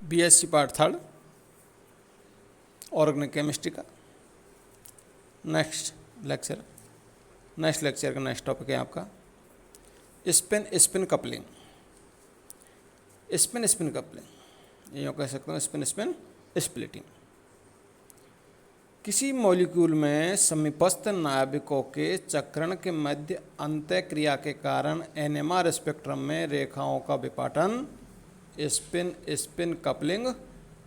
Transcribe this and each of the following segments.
BSc part third organic chemistry का next lecture का next topic है आपका spin spin coupling. Spin coupling यूँ कह सकते हो स्पिन स्प्लिटिंग। किसी मॉलिक्यूल में समीपस्थ नाभिकों के चक्रण के मध्य अंतःक्रिया के कारण एनएमआर स्पेक्ट्रम में रेखाओं का विपाटन स्पिन कपलिंग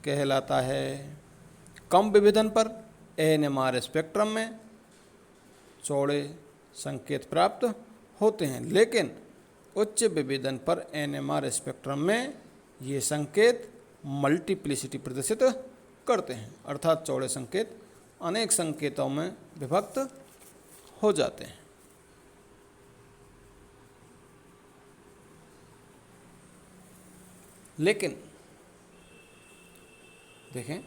कहलाता है। कम विभेदन पर एनएमआर स्पेक्ट्रम में चौड़े संकेत प्राप्त होते हैं, लेकिन उच्च विभेदन पर एनएमआर स्पेक्ट्रम में ये संकेत मल्टीप्लिसिटी प्रदर्शित करते हैं, अर्थात चौड़े संकेत अनेक संकेतों में विभक्त हो जाते हैं। लेकिन देखें,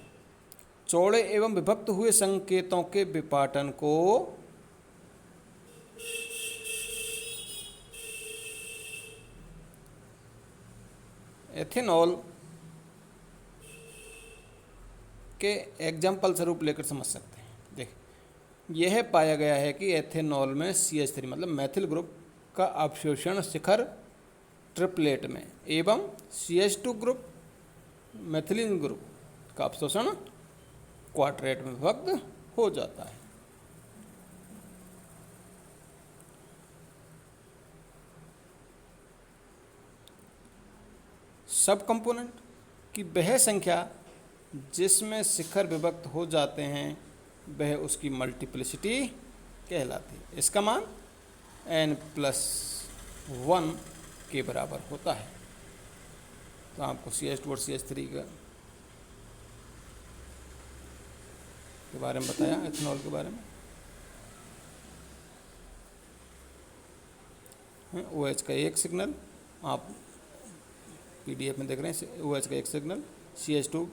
चौड़े एवं विभक्त हुए संकेतों के विपाटन को एथेनॉल के एग्जाम्पल स्वरूप लेकर समझ सकते हैं। देख, यह पाया गया है कि एथेनॉल में CH3 मतलब मैथिल ग्रुप का अवशोषण शिखर ट्रिपलेट में एवं CH2 ग्रुप मैथिलीन ग्रुप का अवशोषण क्वाड्रेट में विभक्त हो जाता है। सब कंपोनेंट की वह संख्या जिसमें शिखर विभक्त हो जाते हैं वह उसकी मल्टीप्लिसिटी कहलाती है। इसका मान n+1 के बराबर होता है। तो आपको CH2 और CH3 के बारे में बताया, एथेनॉल के बारे में। OH का एक सिग्नल आप PDF में देख रहे हैं, OH का एक सिग्नल CH2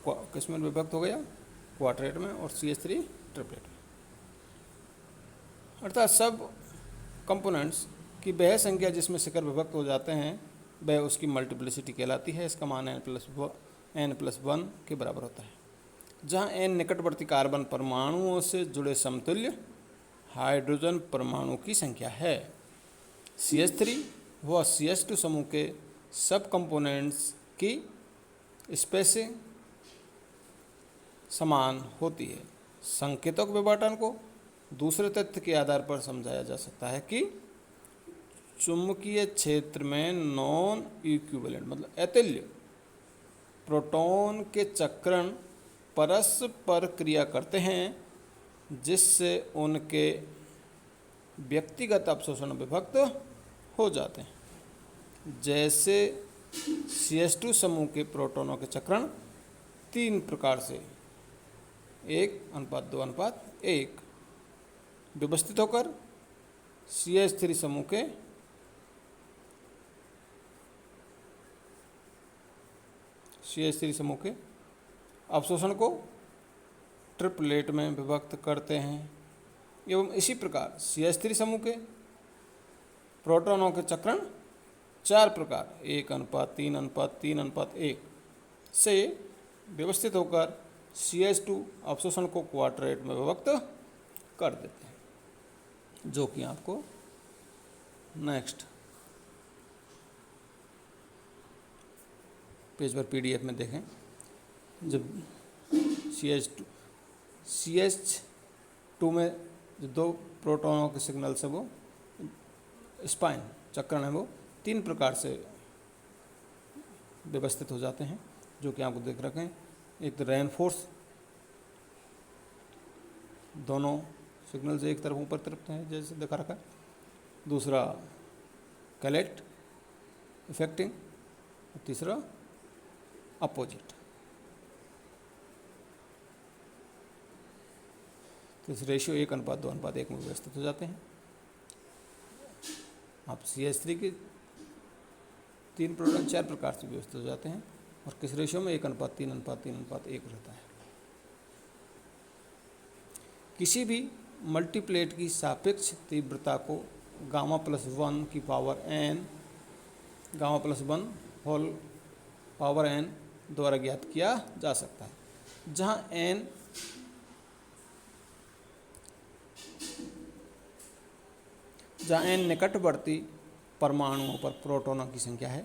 किस में विभक्त हो गया, क्वाड्रेट में, और CH3 ट्रिपलेट में। अर्थात सब कंपोनेंट्स की वह संख्या जिसमें शिखर विभक्त हो जाते हैं वह उसकी मल्टीप्लिसिटी कहलाती है। इसका मान n+1 के बराबर होता है। जहाँ n निकटवर्ती कार्बन परमाणुओं से जुड़े समतुल्य हाइड्रोजन परमाणु की संख्या है। CH3 व CH2 समूह के सब कंपोनेंट्स की स्पेसिंग समान होती है। संकेतों के विभाजन को दूसरे तथ्य के आधार पर समझाया जा सकता है कि चुंबकीय क्षेत्र में नॉन इक्विवेलेंट मतलब अतुल्य प्रोटॉन के चक्रण परस्पर क्रिया करते हैं, जिससे उनके व्यक्तिगत अवशोषण विभक्त हो जाते हैं। जैसे CH2 समूह के प्रोटॉनों के चक्रण 3 प्रकार से 1:2:1 व्यवस्थित होकर CH3 समूह के अवशोषण को ट्रिपलेट में विभक्त करते हैं। एवं इसी प्रकार CH3 समूह के प्रोटॉनों के चक्रण 4 प्रकार 1:3:3:1 से व्यवस्थित होकर CH2 अवशोषण को क्वाड्रेट में विभक्त कर देते हैं, जो कि आपको नेक्स्ट पेज पर PDF में देखें। जब CH2 में जो 2 प्रोटॉनों के सिग्नल्स है वो स्पाइन चक्रण है वो 3 प्रकार से व्यवस्थित हो जाते हैं, जो कि आपको देख रखे हैं। एक तो रेनफोर्स, दोनों सिग्नल से एक तरफ ऊपर तरफ है जैसे दिखा रखा है। दूसरा कलेक्ट इफेक्टिंग, तीसरा अपोजिट। तो इस रेशियो 1:2:1 में व्यवस्थित हो जाते हैं। आप CH3 के 3 प्रोटॉन 4 प्रकार से व्यवस्थित हो जाते हैं, और किस रेशियो में 1:3:3:1 रहता है। किसी भी मल्टीप्लेट की सापेक्ष तीव्रता को Γ+1 की power n Γ+1 whole power n द्वारा ज्ञात किया जा सकता है, जहाँ n निकटवर्ती परमाणुओं पर प्रोटॉनों की संख्या है।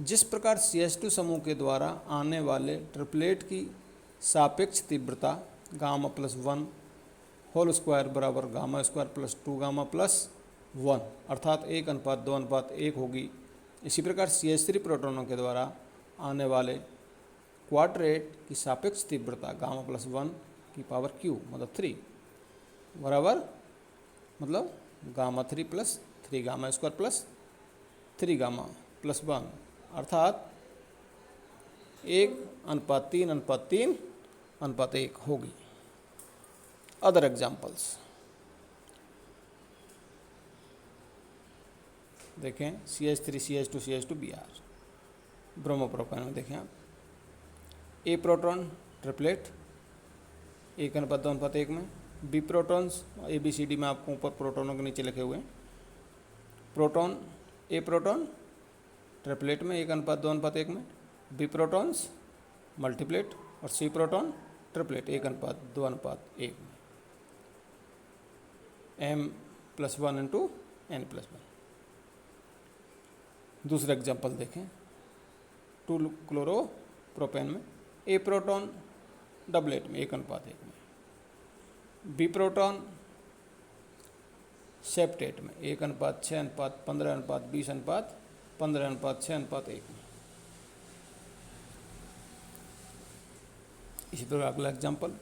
जिस प्रकार CH2 समूह के द्वारा आने वाले ट्रिपलेट की सापेक्ष तीव्रता गामा प्लस 1 होल स्क्वायर बराबर gamma square plus 2 gamma plus 1 अर्थात 1:2:1 होगी, इसी प्रकार CH3 प्रोटॉनों के द्वारा आने वाले क्वाड्रेट की सापेक्ष तीव्रता गामा प्लस 1 की पावर q मतलब 3 बराबर मतलब gamma 3 plus 3 gamma square plus 3 gamma plus 1 अर्थात 1:3:3:1 होगी। अदर एग्जाम्पल्स देखें, CH3 CH2 CH2 Br bromopropane में देखें आप ए प्रोटॉन ट्रिपलेट 1:2:1 में, बी प्रोटॉन्स ABCD में आपको ऊपर प्रोटॉनों के नीचे लिखे हुए हैं। प्रोटॉन ए प्रोटॉन ट्रिपलेट में 1:2:1 में, बी प्रोटॉन्स मल्टीप्लेट और सी प्रोटॉन ट्रिपलेट 1:2:1 में, m+1 × n+1। दूसरा एग्जाम्पल देखें, 2-क्लोरोप्रोपेन में ए प्रोटॉन डबलेट में 1:1 में, बी प्रोटॉन सेप्टेट में 1:6:15:20:15:6:1 में। इसी प्रकार अगला एग्जाम्पल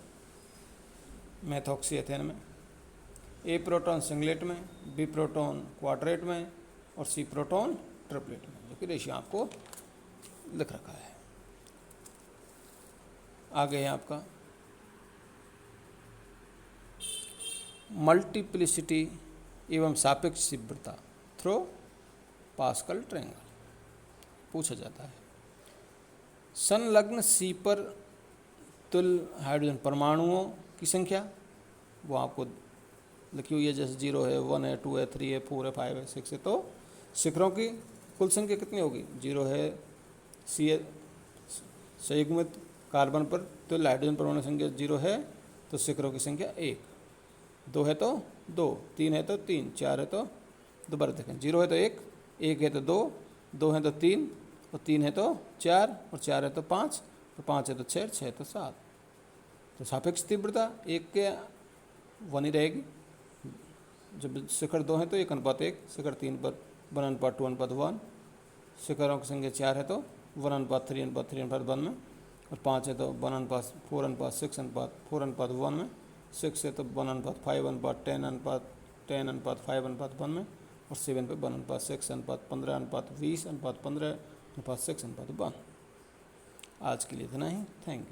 मेथॉक्सीएथेन में ए प्रोटॉन सिंगलेट में, बी प्रोटॉन क्वाड्रेट में और सी प्रोटॉन ट्रिपलेट में, जो कि रेशियो आपको लिख रखा है। आगे है आपका मल्टीप्लिसिटी एवं सापेक्ष तीव्रता थ्रो पास्कल ट्रायंगल पूछा जाता है। संलग्न C पर तुल्य हाइड्रोजन परमाणुओं की संख्या वो आपको लिखी हुई है, जैसे 0 है, 1 है, 2 है, 3 है, 4 है, 5 है, 6 है। तो शिखरों की कुल संख्या कितनी होगी? 0 है, C संयुग्मित कार्बन पर तुल्य हाइड्रोजन परमाणु संख्या 0 है तो शिखरों की संख्या 1, 2 है तो 2, 3 है तो 3, 4 है तो दोबारा देखें, 0 है तो 1, 1 है तो 2, 2 है तो 3 और 3 है तो 4 और 4 है तो 5 और 5 है तो 6, 6 है तो 7। तो सापेक्ष तीव्रता 1 के 1 ही रहेगी। जब शिखर 2 है तो 1:1, शिखर 3 पर 1:2:1, शिखरों की संख्या 4 है तो 1:3:3:1 में और 5 है तो 1:4:6:4:1 में, 6 है तो 1:5:10:10:5:1 में और 7 पे 1:6:15:20:15:6:1। आज के लिए इतना ही। Thank you.